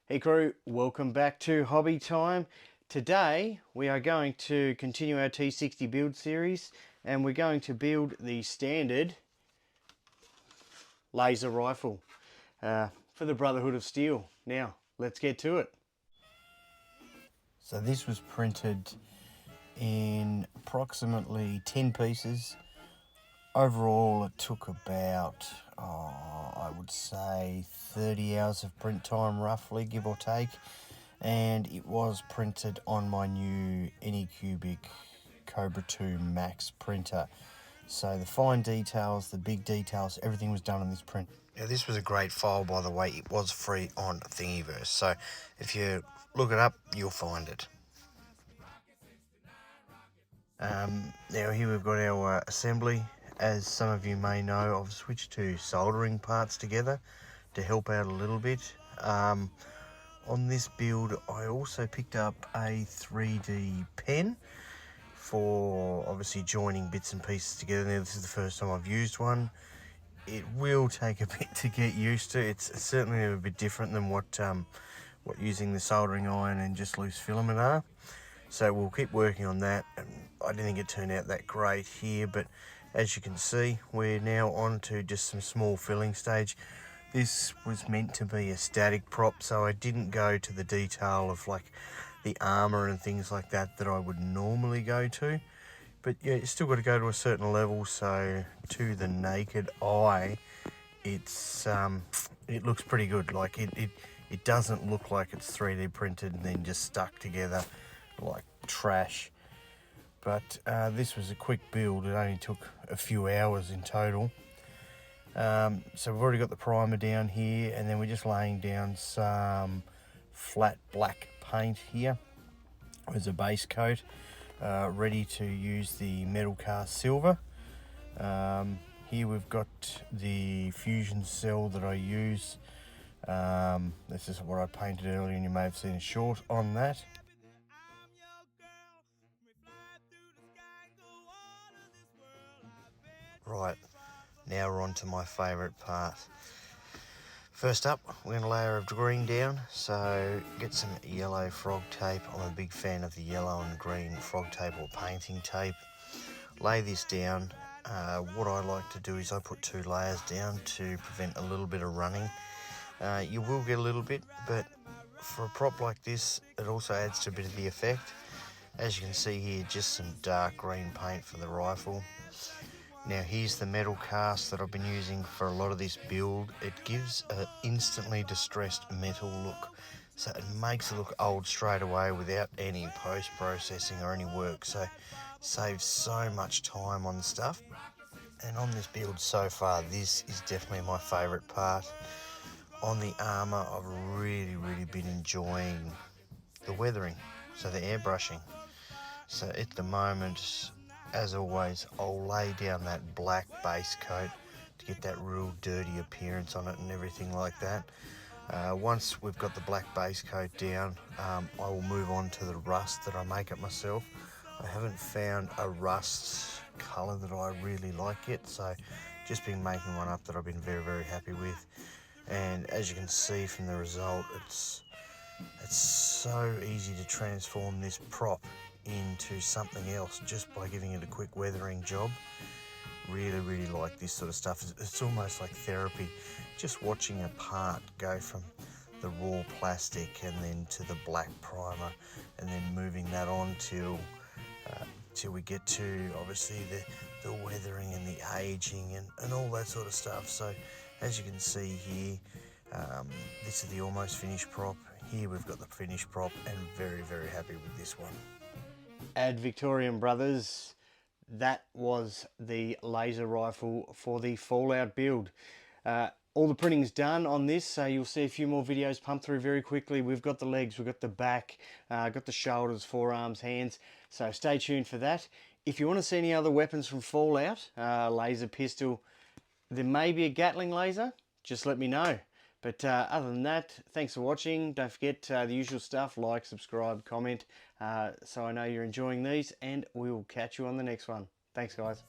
Hey crew, welcome back to Hobby Time. Today we are going to continue our T60 build series and we're going to build the standard laser rifle for the Brotherhood of Steel. Now, let's get to it. So this was printed in approximately 10 pieces. Overall it took about, I would say 30 hours of print time roughly, give or take. And it was printed on my new Anycubic Cobra 2 Max printer. So the fine details, the big details, everything was done on this print. Now this was a great file, by the way. It was free on Thingiverse, so if you look it up, you'll find it. Now here we've got our assembly. As some of you may know, I've switched to soldering parts together to help out a little bit. On this build, I also picked up a 3D pen for obviously joining bits and pieces together. Now this is the first time I've used one. It will take a bit to get used to. It's certainly a bit different than what using the soldering iron and just loose filament are. So we'll keep working on that. And I didn't think it turned out that great here, but as you can see, we're now on to just some small filling stage. This was meant to be a static prop, so I didn't go to the detail of like the armour and things like that I would normally go to. But yeah, you still got to go to a certain level, so to the naked eye, it's it looks pretty good. Like it doesn't look like it's 3D printed and then just stuck together like trash. But this was a quick build. It only took a few hours in total. So we've already got the primer down here, and then we're just laying down some flat black paint here as a base coat, ready to use the metal cast silver. Here we've got the fusion cell that I use. This is what I painted earlier, and you may have seen a short on that. Right, now we're on to my favourite part. First up, we're going to layer of green down, so get some yellow frog tape. I'm a big fan of the yellow and green frog tape or painting tape. Lay this down. What I like to do is I put 2 layers down to prevent a little bit of running. You will get a little bit, but for a prop like this, it also adds to a bit of the effect. As you can see here, just some dark green paint for the rifle. Now here's the metal cast that I've been using for a lot of this build. It gives an instantly distressed metal look, so it makes it look old straight away without any post-processing or any work, so it saves so much time on the stuff. And on this build so far, this is definitely my favourite part. On the armour, I've really been enjoying the weathering, so the airbrushing. So at the moment, as always, I'll lay down that black base coat to get that real dirty appearance on it and everything like that. Once we've got the black base coat down, I will move on to the rust that I make up myself. I haven't found a rust colour that I really like yet, so just been making one up that I've been very happy with. And as you can see from the result, it's so easy to transform this prop into something else just by giving it a quick weathering job. Really like this sort of stuff. It's almost like therapy, just watching a part go from the raw plastic and then to the black primer and then moving that on till we get to obviously the weathering and the aging and all that sort of stuff. So as you can see here, this is the almost finished prop. Here we've got the finished prop, and very happy with this one. Ad Victorian Brothers, that was the laser rifle for the Fallout build. All the printing's done on this, so you'll see a few more videos pump through very quickly. We've got the legs, we've got the back, got the shoulders, forearms, hands, so stay tuned for that. If you want to see any other weapons from Fallout, laser pistol, there may be a Gatling laser, just let me know. But other than that, thanks for watching. Don't forget the usual stuff, like, subscribe, comment, so I know you're enjoying these, and we'll catch you on the next one. Thanks, guys.